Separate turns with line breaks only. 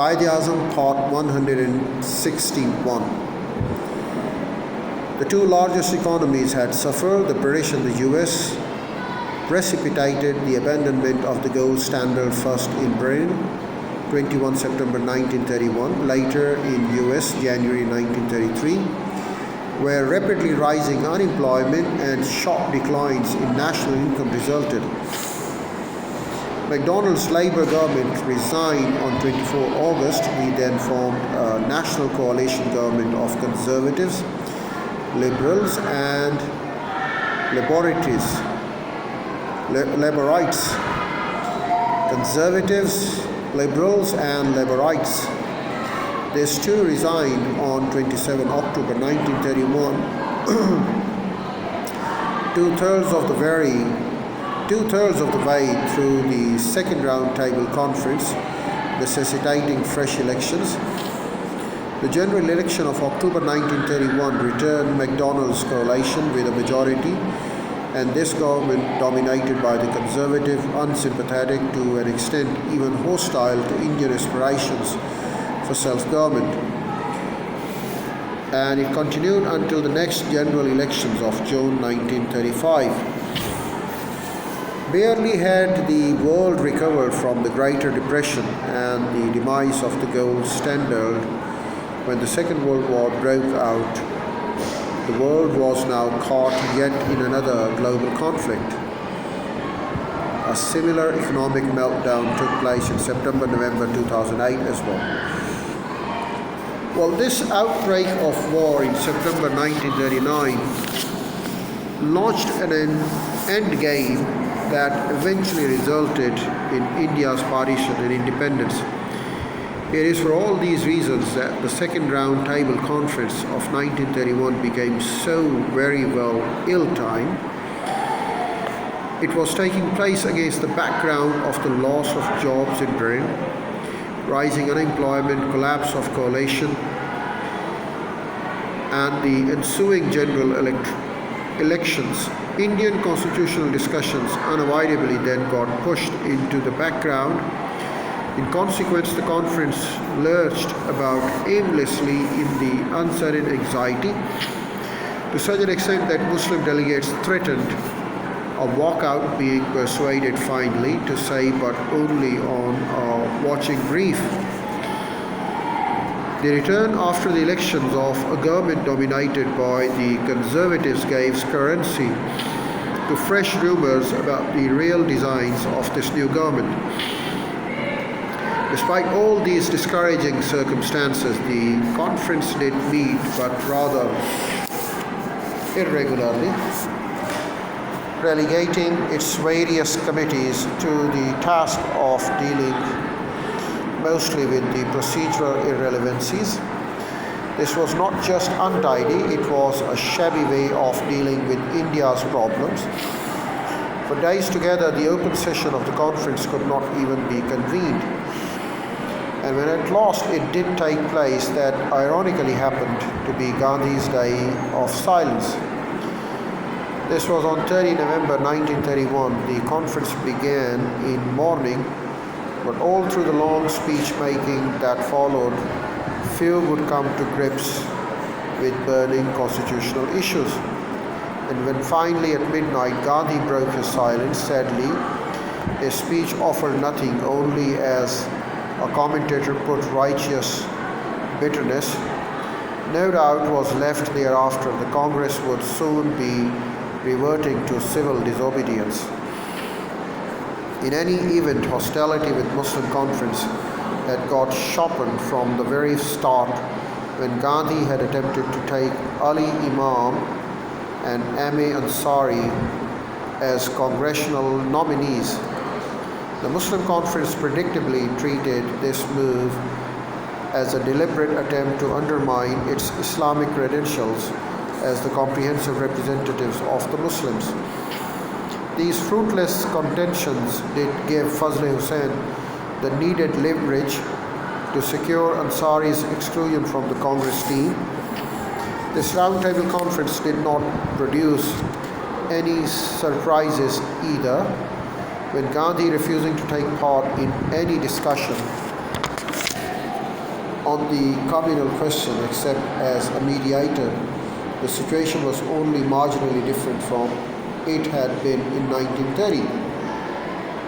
Quaid Azam, Part 161. The two largest economies had suffered. The British and the US precipitated the abandonment of the gold standard, first in Britain, 21 September 1931, later in US, January 1933, where rapidly rising unemployment and sharp declines in national income resulted. MacDonald's Labour government resigned on 24 August. He then formed a national coalition government of Conservatives, Liberals and Laborites. Conservatives, Liberals and Laborites. These two resigned on 27 October 1931. Two-thirds of the way through the second round table conference, necessitating fresh elections. The general election of October 1931 returned MacDonald's coalition with a majority, and this government, dominated by the conservative, unsympathetic, to an extent even hostile to Indian aspirations for self-government. And it continued until the next general elections of June 1935. Barely had the world recovered from the Greater Depression and the demise of the gold standard when the Second World War broke out. The world was now caught yet in another global conflict. A similar economic meltdown took place in September-November 2008 as well. Well, this outbreak of war in September 1939 launched an endgame that eventually resulted in India's partition and independence. It is for all these reasons that the Second Round Table Conference of 1931 became so very well ill-timed. It was taking place against the background of the loss of jobs in Britain, rising unemployment, collapse of coalition, and the ensuing general elections. Indian constitutional discussions unavoidably then got pushed into the background. In consequence, the conference lurched about aimlessly in the uncertain anxiety, to such an extent that Muslim delegates threatened a walkout, being persuaded finally to say but only on a watching brief. The return after the elections of a government dominated by the Conservatives gave currency to fresh rumors about the real designs of this new government. Despite all these discouraging circumstances, the conference did meet, but rather irregularly, relegating its various committees to the task of dealing mostly with the procedural irrelevancies. This was not just untidy, it was a shabby way of dealing with India's problems. For days together, the open session of the conference could not even be convened. And when at last it did take place, that ironically happened to be Gandhi's day of silence. This was on 30 November 1931. The conference began in morning, but all through the long speech-making that followed, few would come to grips with burning constitutional issues. And when finally at midnight Gandhi broke his silence, sadly, his speech offered nothing, only, as a commentator put, righteous bitterness. No doubt was left thereafter. The Congress would soon be reverting to civil disobedience. In any event, hostility with Muslim conference had got sharpened from the very start when Gandhi had attempted to take Ali Imam and M.A. Ansari as congressional nominees. The Muslim conference predictably treated this move as a deliberate attempt to undermine its Islamic credentials as the comprehensive representatives of the Muslims. These fruitless contentions did give Fazl Hussain the needed leverage to secure Ansari's exclusion from the Congress team. This roundtable conference did not produce any surprises either, when Gandhi, refusing to take part in any discussion on the communal question except as a mediator. The situation was only marginally different from it had been in 1930.